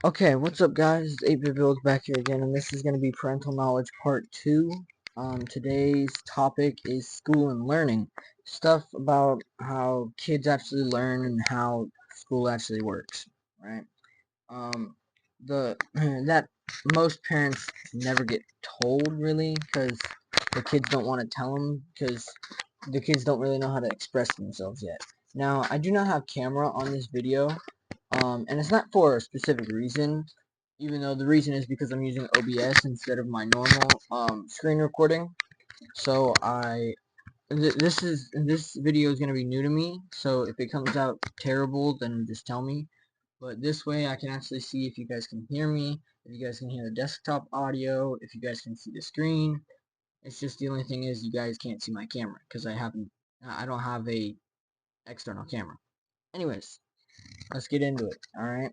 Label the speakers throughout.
Speaker 1: Okay, what's up guys? It's 8-Bit Builds back here again, and this is going to be Parental Knowledge Part 2. Today's topic is school and learning. Stuff about how kids actually learn and how school actually works, right? That most parents never get told, really, because the kids don't want to tell them, because the kids don't really know how to express themselves yet. Now, I do not have camera on this video, and it's not for a specific reason, even though the reason is because I'm using OBS instead of my normal screen recording. So this video is gonna be new to me. So if it comes out terrible, then just tell me. But this way I can actually see if you guys can hear me, if you guys can hear the desktop audio, if you guys can see the screen. It's just the only thing is you guys can't see my camera because I don't have a external camera. Anyways, let's get into it. All right.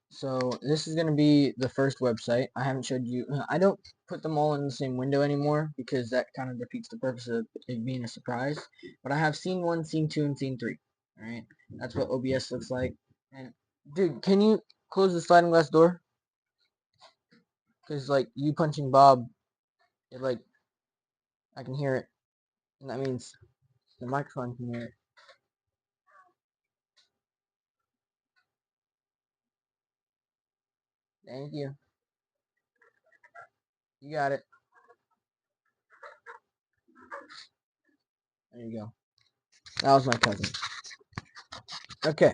Speaker 1: So this is going to be the first website. I haven't showed you. I don't put them all in the same window anymore because that kind of defeats the purpose of it being a surprise. But I have scene 1, scene 2, and scene 3. Alright? That's what OBS looks like. And dude, can you close the sliding glass door? Because like you punching Bob, it like I can hear it. And that means the microphone can hear it. Thank you. You got it. There you go. That was my cousin. Okay.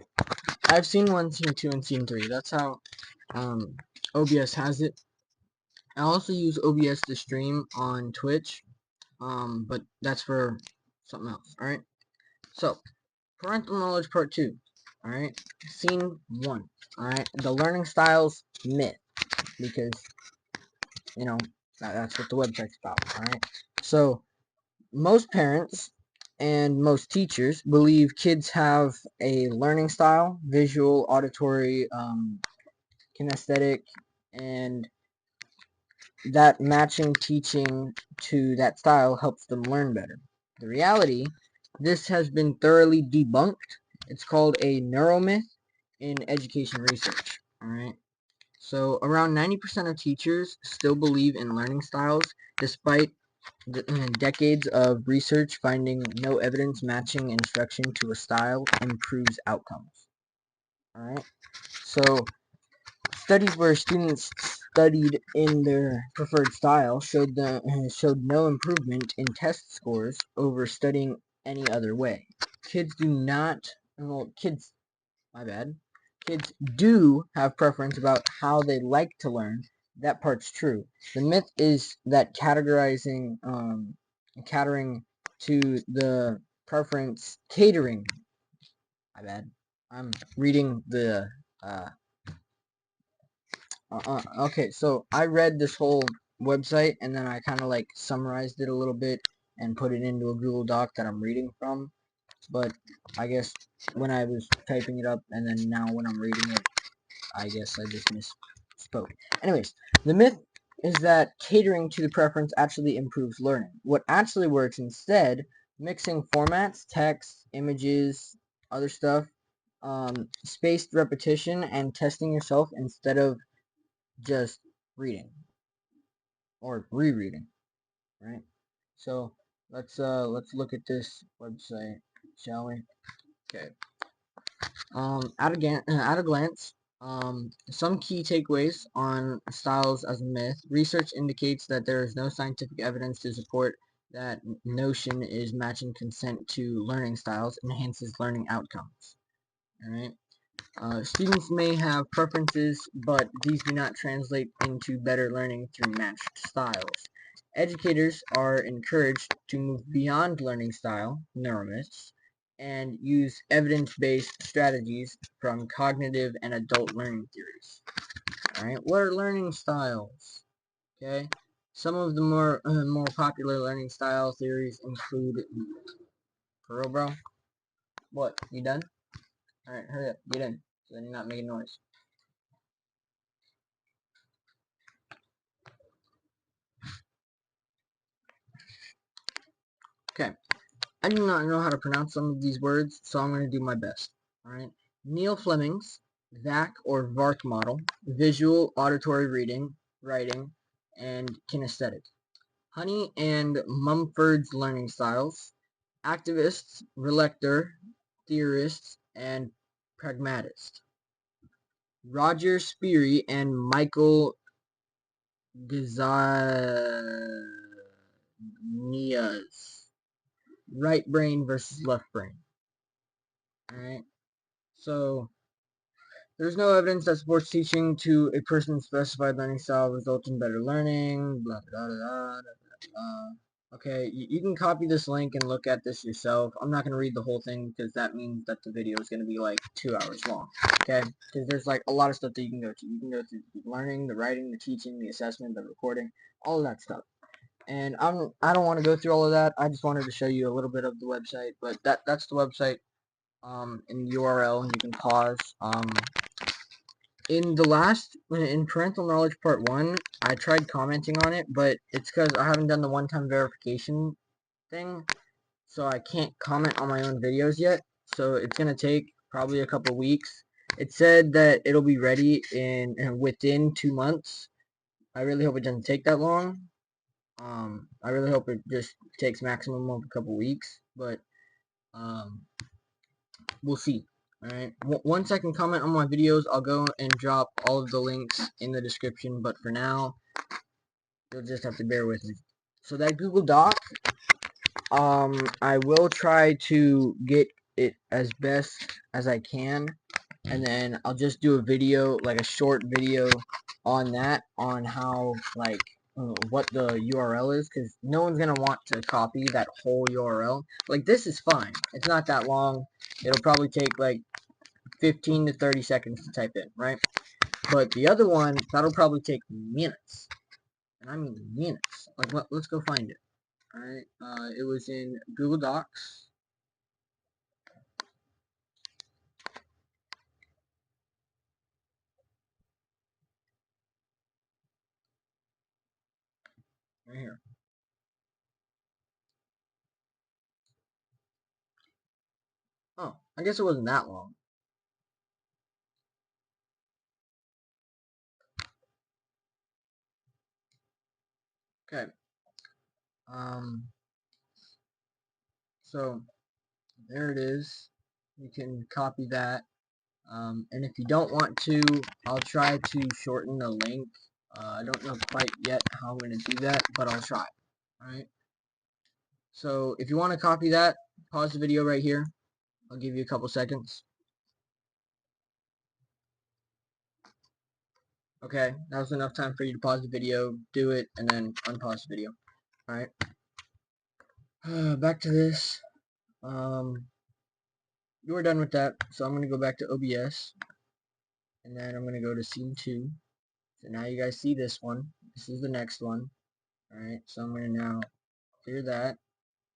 Speaker 1: I've seen 1, scene 2, and scene 3. That's how OBS has it. I also use OBS to stream on Twitch, but that's for something else, alright? So, Parental Knowledge Part 2, alright? Scene 1, alright? The learning styles myth, because, you know, that's what the website's about, alright? So, most parents and most teachers believe kids have a learning style, visual, auditory, kinesthetic, and that matching teaching to that style helps them learn better. The reality, this has been thoroughly debunked. It's called a neuromyth in education research. Alright? So around 90% of teachers still believe in learning styles despite decades of research finding no evidence matching instruction to a style improves outcomes. Alright? So studies where students studied in their preferred style showed no improvement in test scores over studying any other way. Kids do not, well, kids, my bad. Kids do have preference about how they like to learn. That part's true. The myth is that catering to the preference, catering. My bad. I'm reading the okay, so I read this whole website and then I kind of like summarized it a little bit and put it into a Google Doc that I'm reading from. But I guess when I was typing it up and then now when I'm reading it, I guess I just misspoke. Anyways, the myth is that catering to the preference actually improves learning. What actually works instead, mixing formats, text, images, other stuff, spaced repetition, and testing yourself instead of just reading or rereading, right? So let's look at this website, shall we? Okay. At a glance, some key takeaways on styles as a myth. Research indicates that there is no scientific evidence to support that notion is matching consent to learning styles enhances learning outcomes. All right. Students may have preferences, but these do not translate into better learning through matched styles. Educators are encouraged to move beyond learning style, neuromyths, and use evidence-based strategies from cognitive and adult learning theories. Alright, what are learning styles? Okay, some of the more popular learning style theories include... For real, bro? What, you done? Alright, hurry up, get in, so then you're not making noise. Okay, I do not know how to pronounce some of these words, so I'm going to do my best. Alright, Neil Fleming's VAC or VARC model, visual, auditory reading, writing, and kinesthetic. Honey and Mumford's learning styles, activists, relector, theorists, and pragmatist. Roger Speary and Michael Gazanias. Right brain versus left brain. Alright, so there's no evidence that supports teaching to a person's specified learning style results in better learning, blah, blah, blah, blah, blah, blah. Okay, you can copy this link and look at this yourself. I'm not going to read the whole thing because that means that the video is going to be like 2 hours long. Okay, because there's like a lot of stuff that you can go to. You can go to the learning, the writing, the teaching, the assessment, the recording, all of that stuff. And I don't want to go through all of that. I just wanted to show you a little bit of the website, but that's the website in the URL. You can pause. In Parental Knowledge Part 1, I tried commenting on it, but it's because I haven't done the one-time verification thing, so I can't comment on my own videos yet, so it's going to take probably a couple weeks. It said that it'll be ready within 2 months. I really hope it doesn't take that long. I really hope it just takes maximum of a couple weeks, but we'll see. Alright, once I can comment on my videos, I'll go and drop all of the links in the description, but for now, you'll just have to bear with me. So that Google Doc, I will try to get it as best as I can, and then I'll just do a video, like a short video on that, on how, like, what the URL is, because no one's going to want to copy that whole URL. Like, this is fine. It's not that long. It'll probably take, like, 15 to 30 seconds to type in, right? But the other one, that'll probably take minutes. And I mean minutes. Like, let's go find it. Alright, it was in Google Docs. Right here. Oh, I guess it wasn't that long. Okay. So there it is. You can copy that. And if you don't want to, I'll try to shorten the link. I don't know quite yet how I'm going to do that, but I'll try. Alright. So if you want to copy that, pause the video right here. I'll give you a couple seconds. Okay, that was enough time for you to pause the video, do it, and then unpause the video. Alright. Back to this. You are done with that, so I'm going to go back to OBS, and then I'm going to go to scene 2. So now you guys see this one. This is the next one. Alright, so I'm going to now clear that,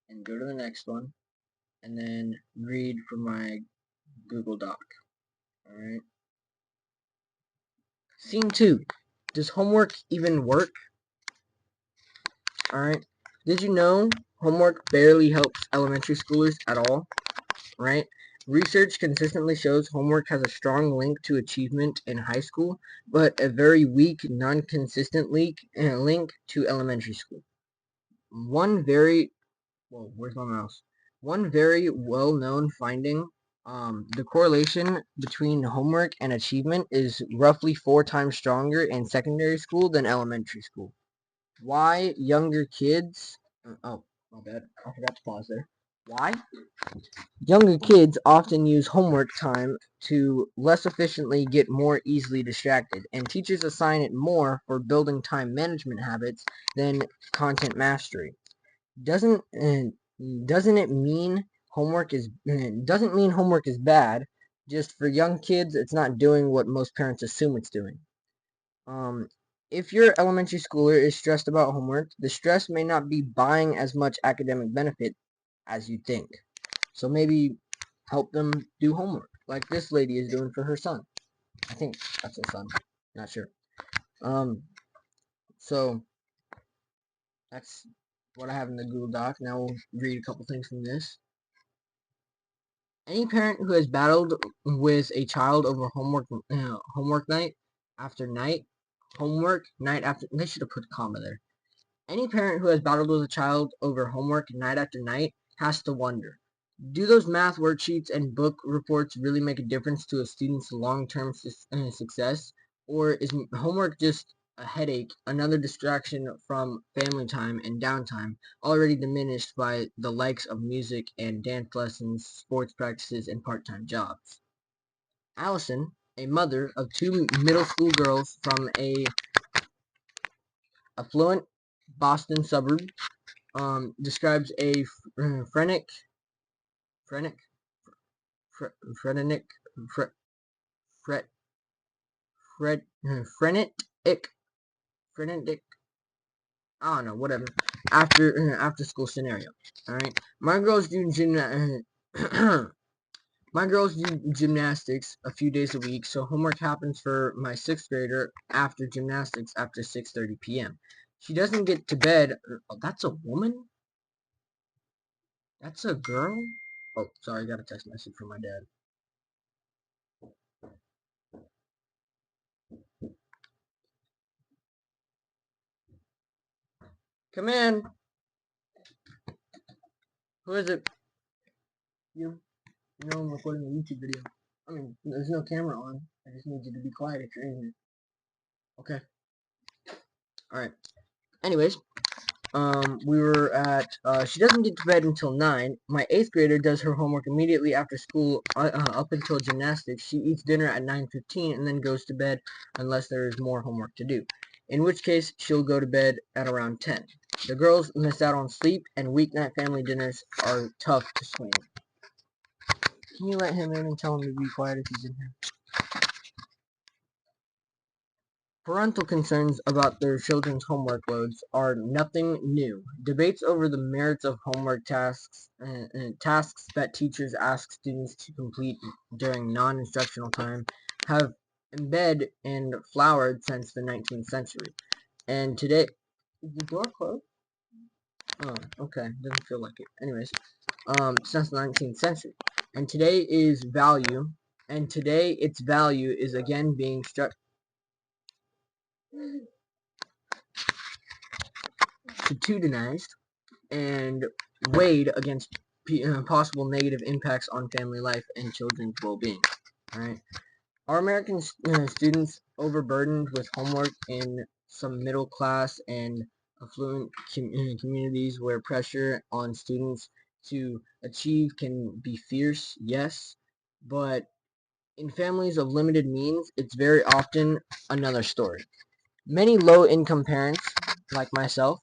Speaker 1: and go to the next one, and then read from my Google Doc. Alright. Scene 2. Does homework even work? Alright. Did you know homework barely helps elementary schoolers at all? Right? Research consistently shows homework has a strong link to achievement in high school, but a very weak, non-consistent link to elementary school. One very well-known finding, the correlation between homework and achievement is roughly 4 times stronger in secondary school than elementary school. Why younger kids... oh, my bad. I forgot to pause there. Why? Younger kids often use homework time to less efficiently get more easily distracted, and teachers assign it more for building time management habits than content mastery. Doesn't it mean doesn't mean homework is bad. Just for young kids, it's not doing what most parents assume it's doing. If your elementary schooler is stressed about homework, the stress may not be buying as much academic benefit as you think. So maybe help them do homework, like this lady is doing for her son. I think that's her son. Not sure. So that's what I have in the Google Doc. Now we'll read a couple things from this. Any parent who has battled with a child over homework night after night, homework night after, they should have put a comma there. Any parent who has battled with a child over homework night after night has to wonder, do those math worksheets and book reports really make a difference to a student's long-term success? Or is homework just a headache, another distraction from family time and downtime, already diminished by the likes of music and dance lessons, sports practices, and part-time jobs? Allison, a mother of two middle school girls from a affluent Boston suburb, describes a frenetic, frenetic, frenetic, fret, frenetic, frenetic, I don't know, whatever, after school scenario. All right, my girls do my girls do gymnastics a few days a week, so homework happens for my sixth grader after gymnastics after 6:30 p.m. She doesn't get to bed. Oh, that's a woman? That's a girl? Oh, sorry, I got a text message from my dad. Come in. Who is it? You. You know I'm recording a YouTube video. I mean, there's no camera on. I just need you to be quiet if you're in here. Okay. Alright. Anyways, we were at, she doesn't get to bed until 9. My 8th grader does her homework immediately after school, up until gymnastics. She eats dinner at 9:15 and then goes to bed unless there is more homework to do. In which case, she'll go to bed at around 10. The girls miss out on sleep, and weeknight family dinners are tough to swing. Can you let him in and tell him to be quiet if he's in here? Parental concerns about their children's homework loads are nothing new. Debates over the merits of homework tasks that teachers ask students to complete during non-instructional time have embedded and flowered since the 19th century. And today, is the door closed? Oh, okay. Doesn't feel like it. Anyways, since the 19th century. And today is value, and today its value is again being attitudinized and weighed against possible negative impacts on family life and children's well-being. All right. Are American students overburdened with homework in some middle class and affluent communities where pressure on students to achieve can be fierce? Yes, but in families of limited means, it's very often another story. Many low-income parents, like myself,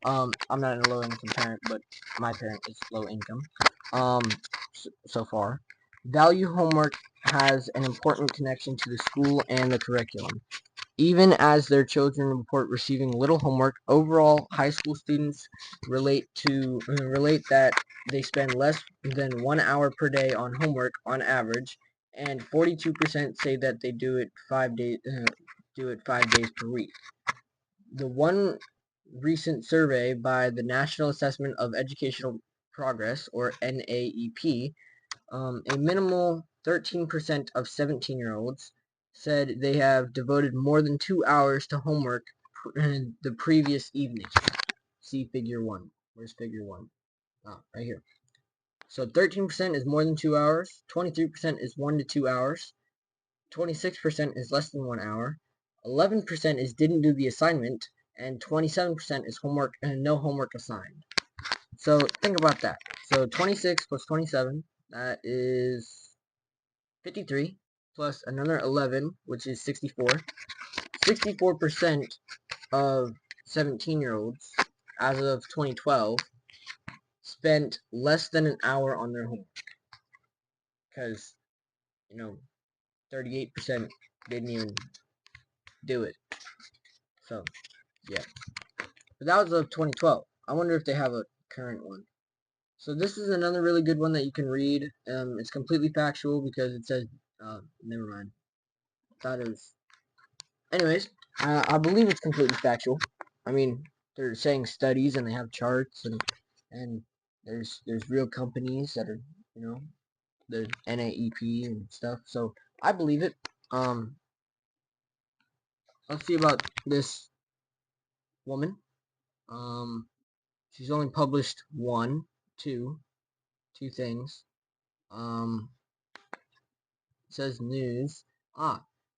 Speaker 1: I'm not a low-income parent, but my parent is low-income, um, so far, value homework has an important connection to the school and the curriculum. Even as their children report receiving little homework, overall high school students relate that they spend less than 1 hour per day on homework on average, and 42% say that they do it 5 days per week. The one recent survey by the National Assessment of Educational Progress, or NAEP, a minimal 13% of 17-year-olds said they have devoted more than 2 hours to homework the previous evening. See figure 1. Where's figure 1? Oh, right here. So 13% is more than 2 hours, 23% is 1 to 2 hours, 26% is less than 1 hour, 11% is didn't do the assignment, and 27% is homework and no homework assigned. So think about that. So 26 plus 27, that is 53, plus another 11, which is 64. 64% of 17-year-olds, as of 2012, spent less than an hour on their homework. Because, 38% didn't even do it. So, yeah. But that was of 2012. I wonder if they have a current one. So this is another really good one that you can read. It's completely factual because it says, never mind. That is, anyways, I believe it's completely factual. I mean, they're saying studies and they have charts and there's real companies that are, the NAEP and stuff. So I believe it. Let's see about this woman. She's only published two things. It says news.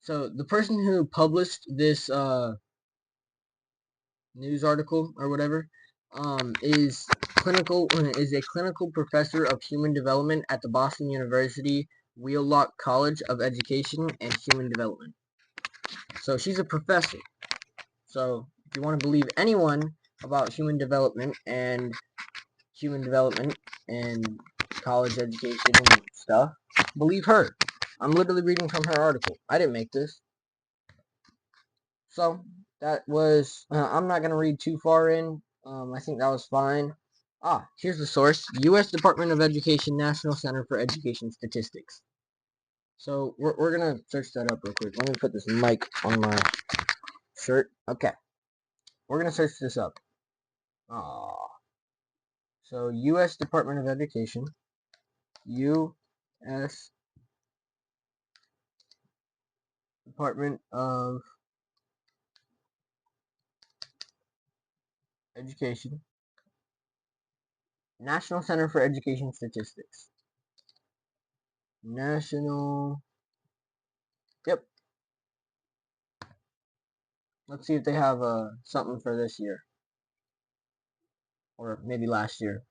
Speaker 1: So the person who published this news article or whatever is a clinical professor of human development at the Boston University Wheelock College of Education and Human Development. So she's a professor. So if you want to believe anyone about human development and college education and stuff, believe her. I'm literally reading from her article. I didn't make this. So that was, I'm not going to read too far in. I think that was fine. Here's the source. U.S. Department of Education, National Center for Education Statistics. So we're going to search that up real quick. Let me put this mic on my shirt. Okay. We're going to search this up. So U.S. Department of Education. U.S. Department of Education. National Center for Education Statistics. National. Yep. Let's see if they have something for this year. Or maybe last year.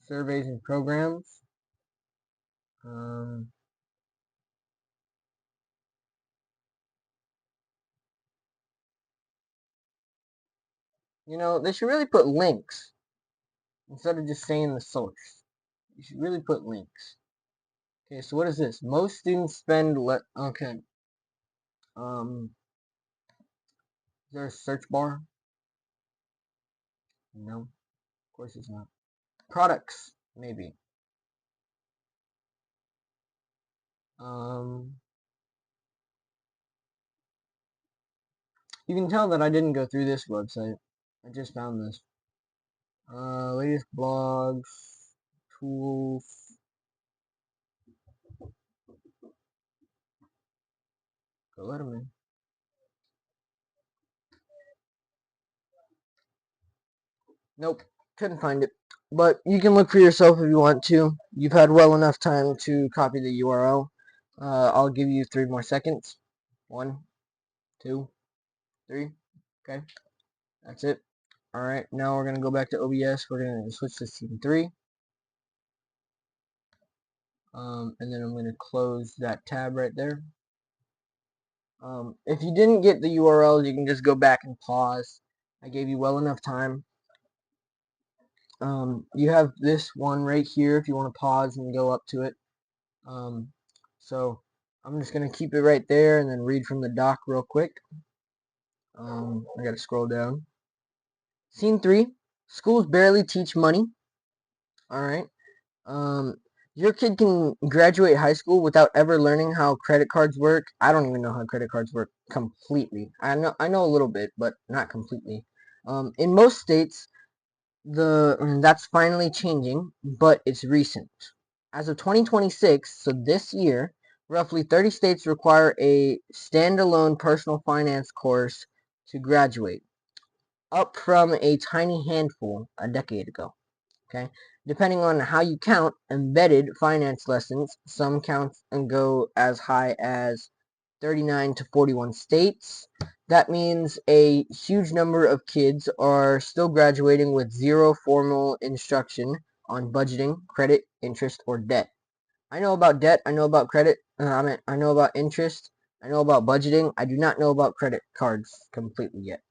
Speaker 1: Surveys and programs. You know, they should really put links instead of just saying the source. You should really put links. Okay, so what is this? Most students spend okay. Is there a search bar? No, of course it's not. Products, maybe. You can tell that I didn't go through this website. I just found this. Latest blogs, tools. Go Letterman. Nope, couldn't find it. But you can look for yourself if you want to. You've had well enough time to copy the URL. I'll give you 3 more seconds. 1, 2, 3. Okay, that's it. Alright, now we're going to go back to OBS. We're going to switch to scene 3. And then I'm going to close that tab right there. If you didn't get the URL, you can just go back and pause. I gave you well enough time. You have this one right here if you want to pause and go up to it. So I'm just going to keep it right there and then read from the doc real quick. I got to scroll down. Scene 3. Schools barely teach money. Alright. Your kid can graduate high school without ever learning how credit cards work. I don't even know how credit cards work completely. I know a little bit, but not completely. In most states, that's finally changing, but it's recent. As of 2026, so this year, roughly 30 states require a standalone personal finance course to graduate, up from a tiny handful a decade ago. Okay, depending on how you count, embedded finance lessons, some counts and go as high as 39 to 41 states. That means a huge number of kids are still graduating with zero formal instruction on budgeting, credit, interest, or debt. I know about debt. I know about credit. I know about interest. I know about budgeting. I do not know about credit cards completely yet.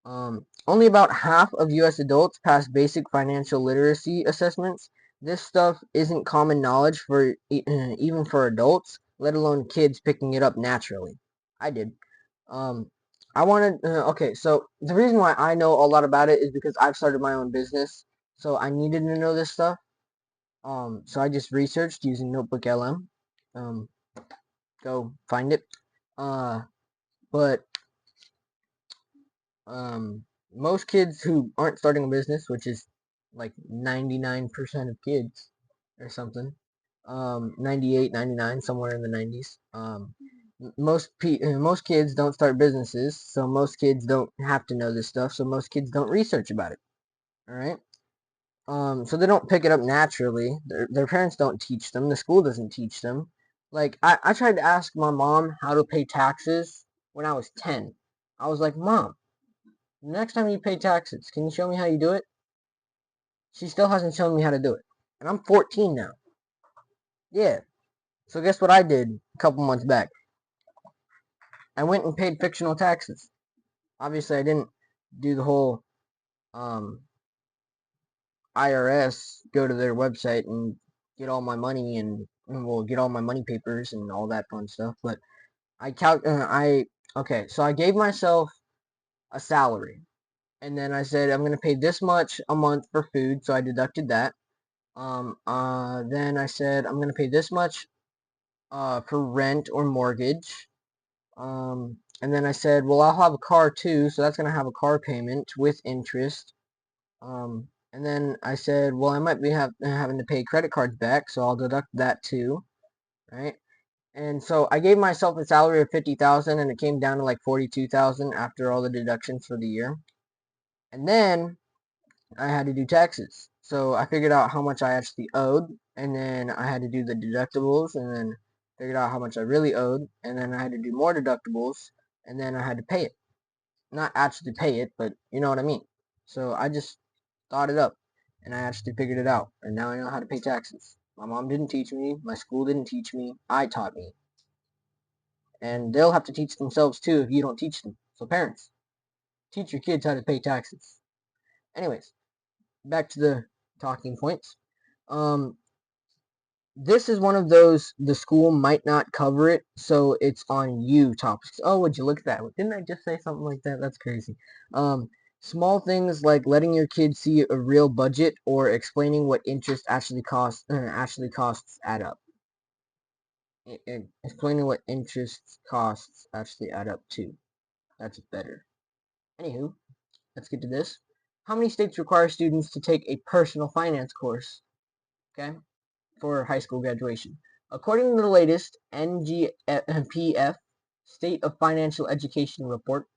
Speaker 1: Only about half of U.S. adults pass basic financial literacy assessments. This stuff isn't common knowledge for even for adults, let alone kids picking it up naturally. I did. I wanted. Okay, so the reason why I know a lot about it is because I've started my own business, so I needed to know this stuff. So I just researched using Notebook LM. Go find it. But most kids who aren't starting a business, which is like 99% of kids or something. 98, 99, somewhere in the 90s. Most kids don't start businesses, so most kids don't have to know this stuff, so most kids don't research about it. All right. So they don't pick it up naturally. Their parents don't teach them. The school doesn't teach them. Like I tried to ask my mom how to pay taxes when I was 10. I was like, Mom, the next time you pay taxes, can you show me how you do it? She still hasn't shown me how to do it. And I'm 14 now. Yeah. So guess what I did a couple months back? I went and paid fictional taxes. Obviously, I didn't do the whole um, IRS, go to their website and get all my money and well, get all my money papers and all that fun stuff. But okay, so I gave myself a salary, and then I said I'm gonna pay this much a month for food, so I deducted that. Then I said I'm gonna pay this much for rent or mortgage. And then I said, well, I'll have a car too, so that's gonna have a car payment with interest. And then I said, well, I might be having to pay credit cards back, so I'll deduct that too, right? And so I gave myself a salary of 50,000, and it came down to like 42,000 after all the deductions for the year. And then I had to do taxes, so I figured out how much I actually owed, and then I had to do the deductibles, and then figured out how much I really owed, and then I had to do more deductibles, and then I had to pay it. Not actually pay it, but you know what I mean. So I just thought it up, and I actually figured it out, and now I know how to pay taxes. My mom didn't teach me, my school didn't teach me, I taught me. And they'll have to teach themselves too if you don't teach them. So parents, teach your kids how to pay taxes. Anyways, back to the talking points. Um, this is one of those the school might not cover it, so it's on you topics. Oh, would you look at that? Didn't I just say something like that? That's crazy. Small things like letting your kids see a real budget or explaining what interest actually costs add up. Explaining what interest costs actually add up to. That's better. Anywho, let's get to this. How many states require students to take a personal finance course? Okay, for high school graduation. According to the latest NGPF State of Financial Education report,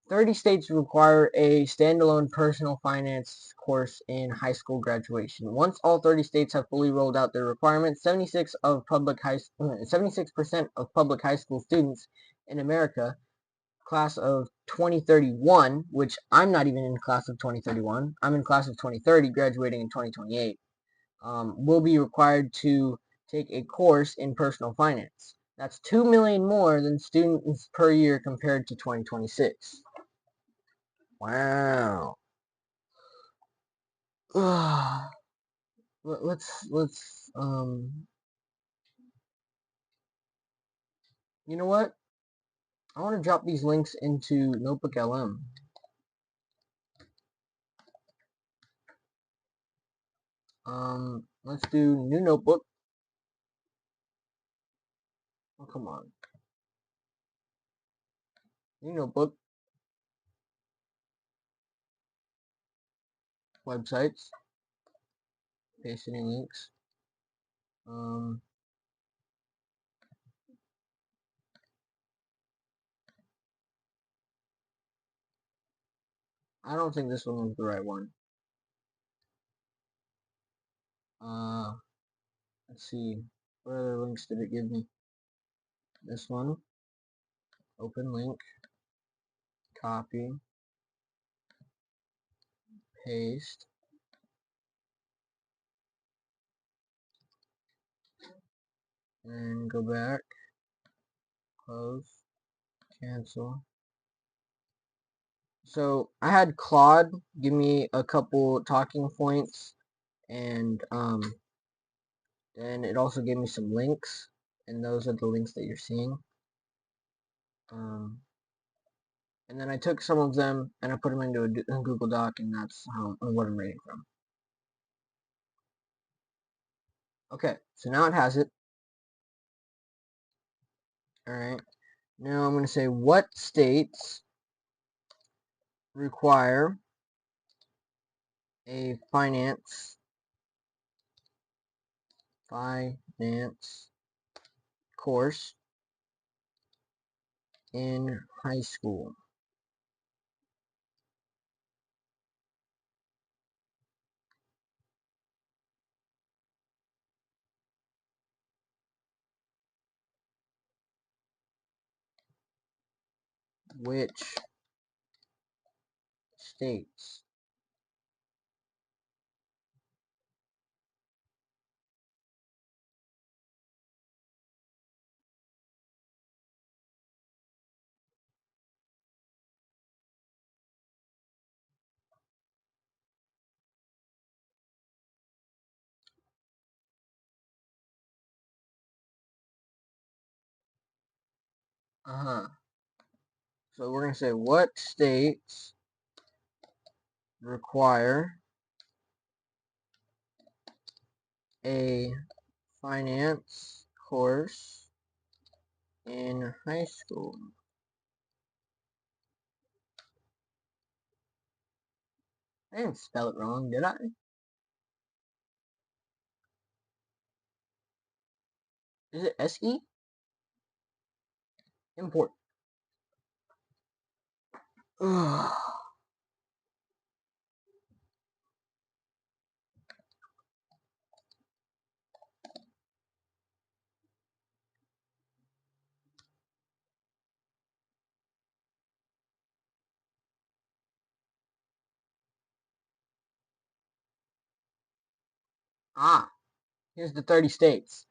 Speaker 1: 30 states require a standalone personal finance course in high school graduation. Once all 30 states have fully rolled out their requirements, 76% of public high school students in America, class of 2031, which I'm not even in class of 2031, I'm in class of 2030, graduating in 2028, will be required to take a course in personal finance. That's 2 million more than students per year compared to 2026. Wow. Let's you know what? I want to drop these links into Notebook LM. Let's do new notebook. Oh, come on. New notebook. Websites. Paste any links. Um, I don't think this one was the right one. Let's see. What other links did it give me? This one. Open link. Copy. Paste. And go back. Close. Cancel. So I had Claude give me a couple talking points, and then it also gave me some links, and those are the links that you're seeing. And then I took some of them and I put them into a Google Doc, and that's what I'm reading from. Okay, so now it has it. All right. Now I'm going to say what states require a finance course in high school. Which states? So we're going to say what states require a finance course in high school. I didn't spell it wrong, did I? Is it S-E? Import. Ugh. Here's the 30 states.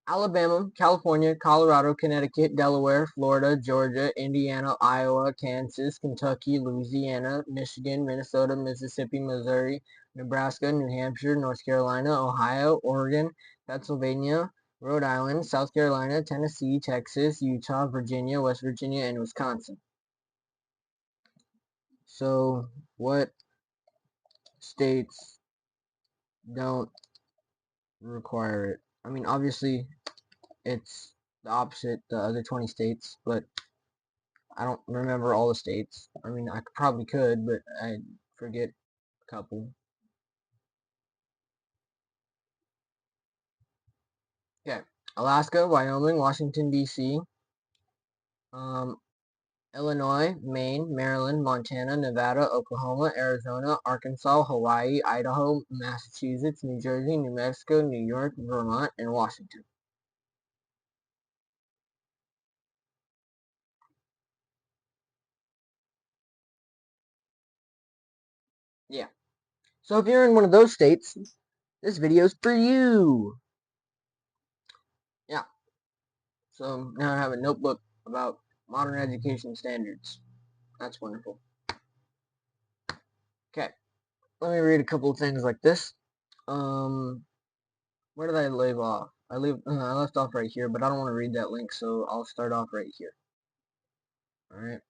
Speaker 1: Alabama, California, Colorado, Connecticut, Delaware, Florida, Georgia, Indiana, Iowa, Kansas, Kentucky, Louisiana, Michigan, Minnesota, Mississippi, Missouri, Nebraska, New Hampshire, North Carolina, Ohio, Oregon, Pennsylvania, Rhode Island, South Carolina, Tennessee, Texas, Utah, Virginia, West Virginia, and Wisconsin. So, what states don't require it? I mean, obviously, it's the opposite, the other 20 states, but I don't remember all the states. I mean, I probably could, but I forget a couple. Okay, Alaska, Wyoming, Washington, D.C., um, Illinois, Maine, Maryland, Montana, Nevada, Oklahoma, Arizona, Arkansas, Hawaii, Idaho, Massachusetts, New Jersey, New Mexico, New York, Vermont, and Washington. Yeah. So if you're in one of those states, this video's for you. Yeah. So now I have a notebook about modern education standards. That's wonderful. Okay. Let me read a couple of things like this. Where did I leave off? I left off right here, but I don't want to read that link, so I'll start off right here. All right.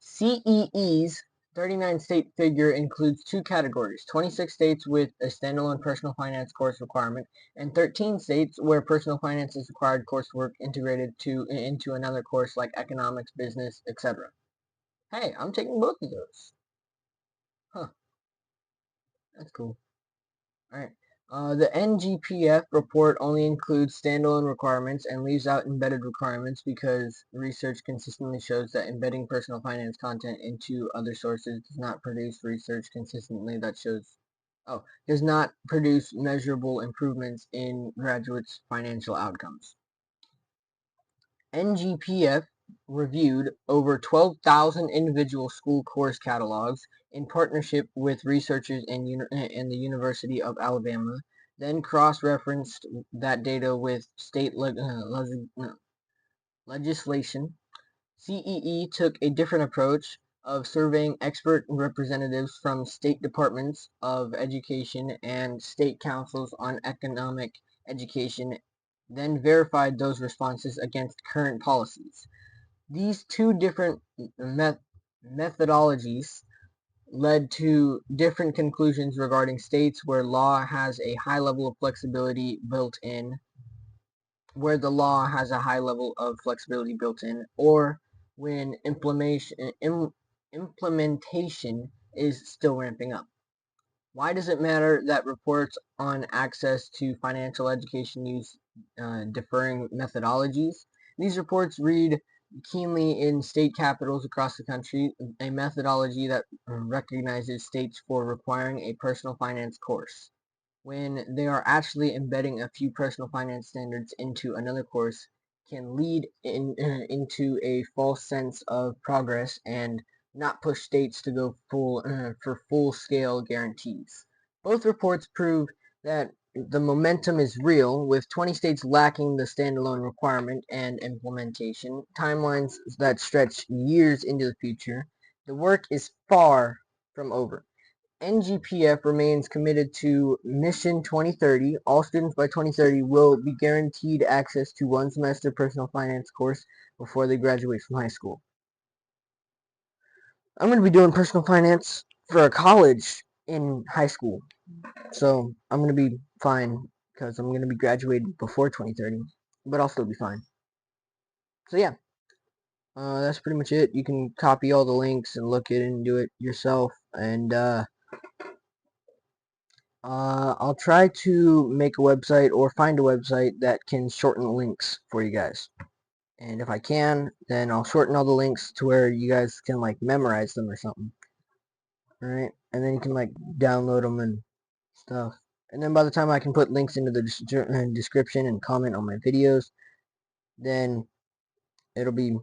Speaker 1: CEE's 39 state figure includes two categories: 26 states with a standalone personal finance course requirement, and 13 states where personal finance is required coursework integrated into another course like economics, business, etc. Hey, I'm taking both of those. Huh, that's cool. All right. The NGPF report only includes standalone requirements and leaves out embedded requirements because research consistently shows that embedding personal finance content into other sources does not produce research consistently that shows, does not produce measurable improvements in graduates' financial outcomes. NGPF reviewed over 12,000 individual school course catalogs in partnership with researchers in the University of Alabama, then cross-referenced that data with state legislation. CEE took a different approach of surveying expert representatives from state departments of education and state councils on economic education, then verified those responses against current policies. These two different methodologies led to different conclusions regarding states where law has a high level of flexibility built in, or when implementation is still ramping up. Why does it matter that reports on access to financial education use differing methodologies? These reports read keenly in state capitals across the country, a methodology that recognizes states for requiring a personal finance course, when they are actually embedding a few personal finance standards into another course, can lead into a false sense of progress and not push states to go for full-scale guarantees. Both reports prove that the momentum is real, with 20 states lacking the standalone requirement and implementation, timelines that stretch years into the future. The work is far from over. NGPF remains committed to Mission 2030. All students by 2030 will be guaranteed access to one semester personal finance course before they graduate from high school. I'm going to be doing personal finance for a college in high school. So I'm going to be fine because I'm going to be graduated before 2030, but I'll still be fine. So yeah, that's pretty much it. You can copy all the links and look at it and do it yourself. And I'll try to make a website or find a website that can shorten links for you guys. And if I can, then I'll shorten all the links to where you guys can like memorize them or something. Alright? And then you can like download them and stuff. And then by the time I can put links into the description and comment on my videos, then it'll be,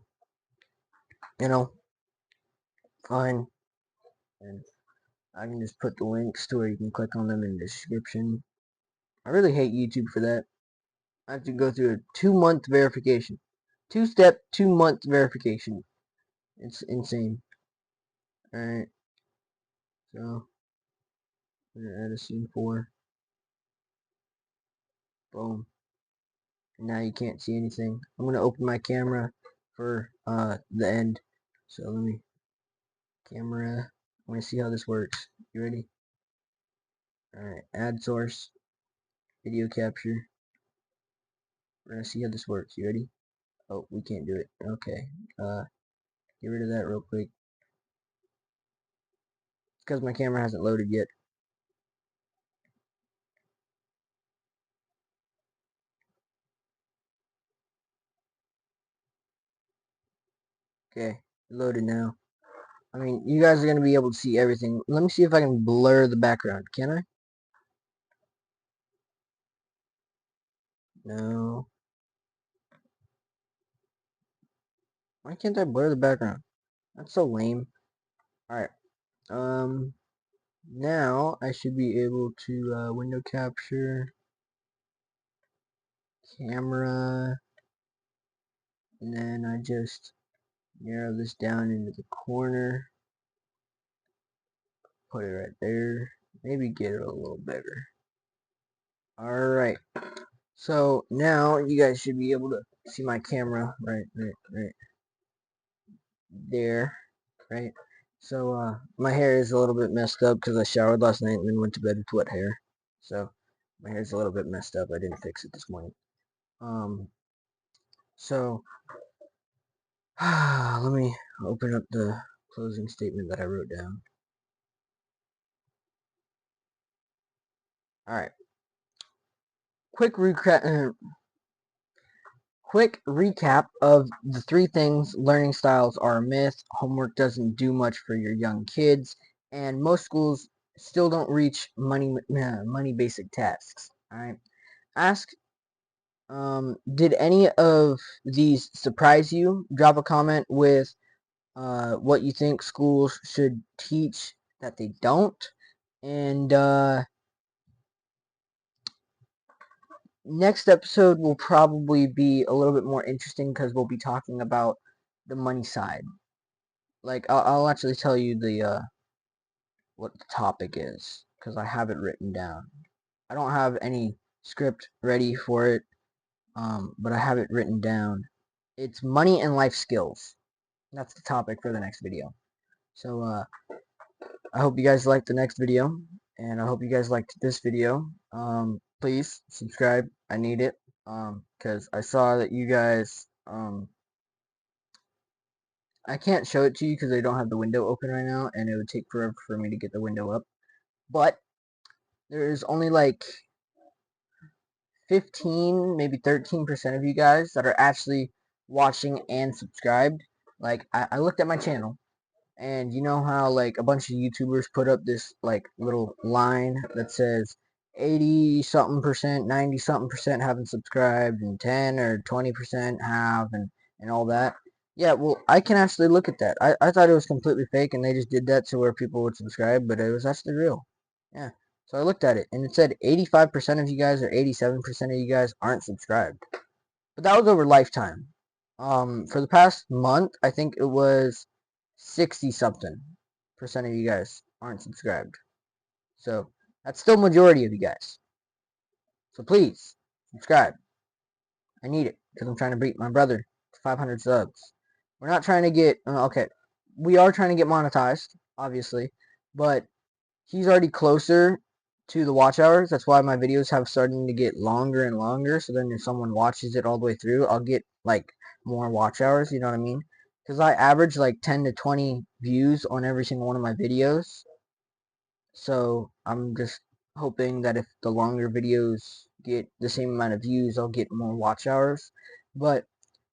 Speaker 1: fine. And I can just put the links to where you can click on them in the description. I really hate YouTube for that. I have to go through a 2-month verification. 2-step, 2-month verification. It's insane. Alright. So, I'm going to add a scene 4. Boom. And now you can't see anything. I'm going to open my camera for the end. So let me, camera. I want to see how this works. You ready? Alright, add source. Video capture. We're going to see how this works. You ready? Oh, we can't do it. Okay. Get rid of that real quick. Because my camera hasn't loaded yet. Okay, loaded now. I mean, you guys are going to be able to see everything. Let me see if I can blur the background. Can I? No. Why can't I blur the background? That's so lame. Alright. Now I should be able to window capture, camera, and then I just narrow this down into the corner. Put it right there. Maybe get it a little bigger. Alright. So now you guys should be able to see my camera right there. Right? So my hair is a little bit messed up because I showered last night and then went to bed with wet hair. So my hair's a little bit messed up. I didn't fix it this morning. So let me open up the closing statement that I wrote down. Alright. Quick recap of the 3 things: learning styles are a myth, homework doesn't do much for your young kids, and most schools still don't reach money basic tasks. Alright. Ask, did any of these surprise you? Drop a comment with what you think schools should teach that they don't. And next episode will probably be a little bit more interesting because we'll be talking about the money side. Like, I'll actually tell you the what the topic is because I have it written down. I don't have any script ready for it, but I have it written down. It's money and life skills. That's the topic for the next video. So, I hope you guys liked the next video, and I hope you guys liked this video. Please subscribe. I need it, because I saw that you guys, I can't show it to you because I don't have the window open right now, and it would take forever for me to get the window up. But there's only like 15, maybe 13% of you guys that are actually watching and subscribed. Like, I looked at my channel, and you know how like a bunch of YouTubers put up this like little line that says 80 something percent, 90 something percent haven't subscribed, and 10 or 20% have, and all that. Yeah, well, I can actually look at that. I thought it was completely fake, and they just did that to where people would subscribe, but it was actually real. Yeah. So I looked at it, and it said 85% of you guys or 87% of you guys aren't subscribed. But that was over lifetime. For the past month, I think it was 60 something percent of you guys aren't subscribed. So that's still majority of you guys. So please subscribe. I need it because I'm trying to beat my brother to 500 subs. We're not trying to get okay. We are trying to get monetized, obviously, but he's already closer to the watch hours. That's why my videos have starting to get longer and longer. So then if someone watches it all the way through, I'll get like more watch hours. You know what I mean? Because I average like 10 to 20 views on every single one of my videos. So I'm just hoping that if the longer videos get the same amount of views, I'll get more watch hours. But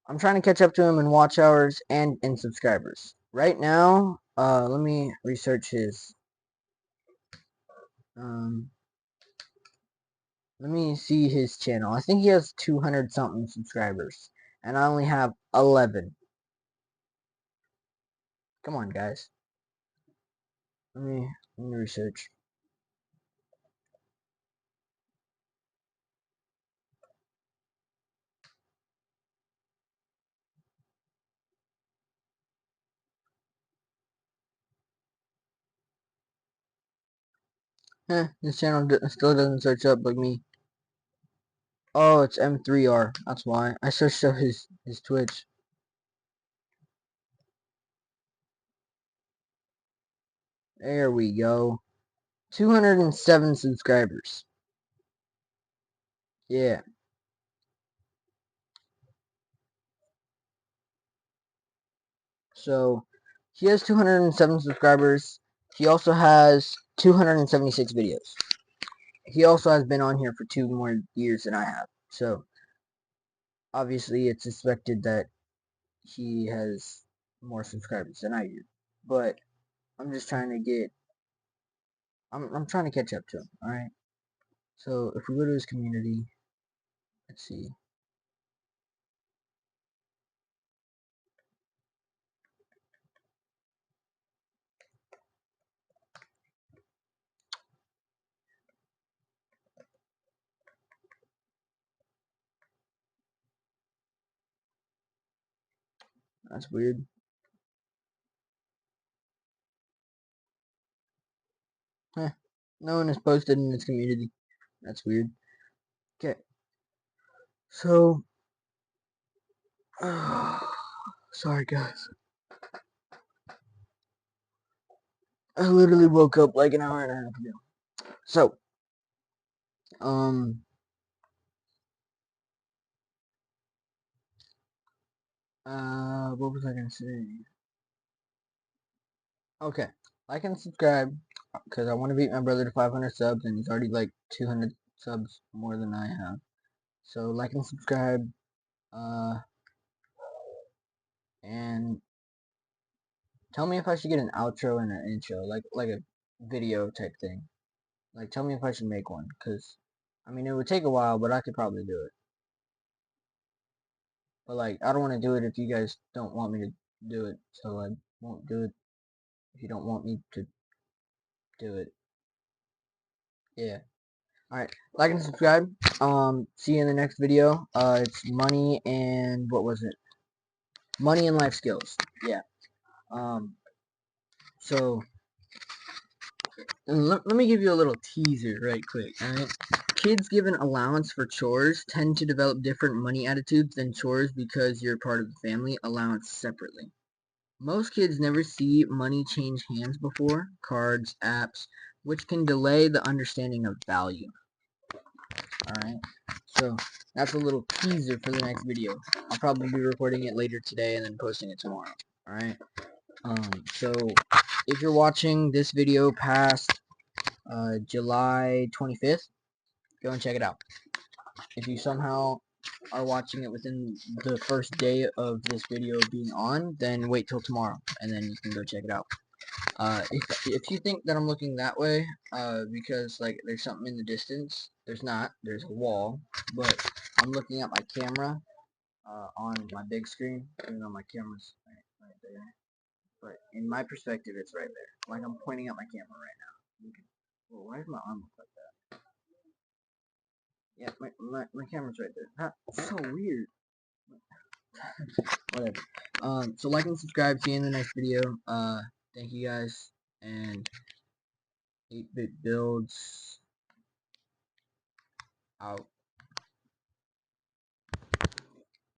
Speaker 1: I'm trying to catch up to him in watch hours and in subscribers. Right now, let me research his. Let me see his channel. I think he has 200 something subscribers, and I only have 11. Come on, guys. Let me research. His channel still doesn't search up like me. Oh, it's M3R. That's why. I searched up his Twitch. There we go. 207 subscribers. Yeah. So, he has 207 subscribers. He also has 276 videos. He also has been on here for 2 more years than I have. So, obviously it's suspected that he has more subscribers than I do. But I'm just trying to get I'm trying to catch up to him, alright? So if we go to his community, let's see. That's weird. Huh. No one has posted in his community. That's weird. Okay. So sorry guys. I literally woke up like an hour and a half ago. So what was I gonna say? Okay. Like and subscribe because I want to beat my brother to 500 subs, and he's already like 200 subs more than I have. So like and subscribe, and tell me if I should get an outro and an intro, like a video type thing. Like tell me if I should make one, cause I mean it would take a while, but I could probably do it. But like I don't want to do it if you guys don't want me to do it, so I won't do it if you don't want me to do it. Yeah. Alright, like and subscribe. See you in the next video. It's money and what was it? Money and life skills. Yeah. So let me give you a little teaser right quick. Alright. Kids given allowance for chores tend to develop different money attitudes than chores because you're part of the family allowance separately. Most kids never see money change hands before, cards, apps, which can delay the understanding of value. Alright, so that's a little teaser for the next video. I'll probably be recording it later today and then posting it tomorrow. Alright. So if you're watching this video past July 25th, go and check it out. If you somehow are watching it within the first day of this video being on, then wait till tomorrow, and then you can go check it out. If you think that I'm looking that way, because like there's something in the distance, there's not. There's a wall, but I'm looking at my camera on my big screen, even though my camera's right there. But in my perspective, it's right there. Like I'm pointing at my camera right now. Well, why does my arm look like that? Yeah, my camera's right there. That's so weird. Whatever. So like and subscribe. See you in the next video. Thank you guys. And 8-bit builds out.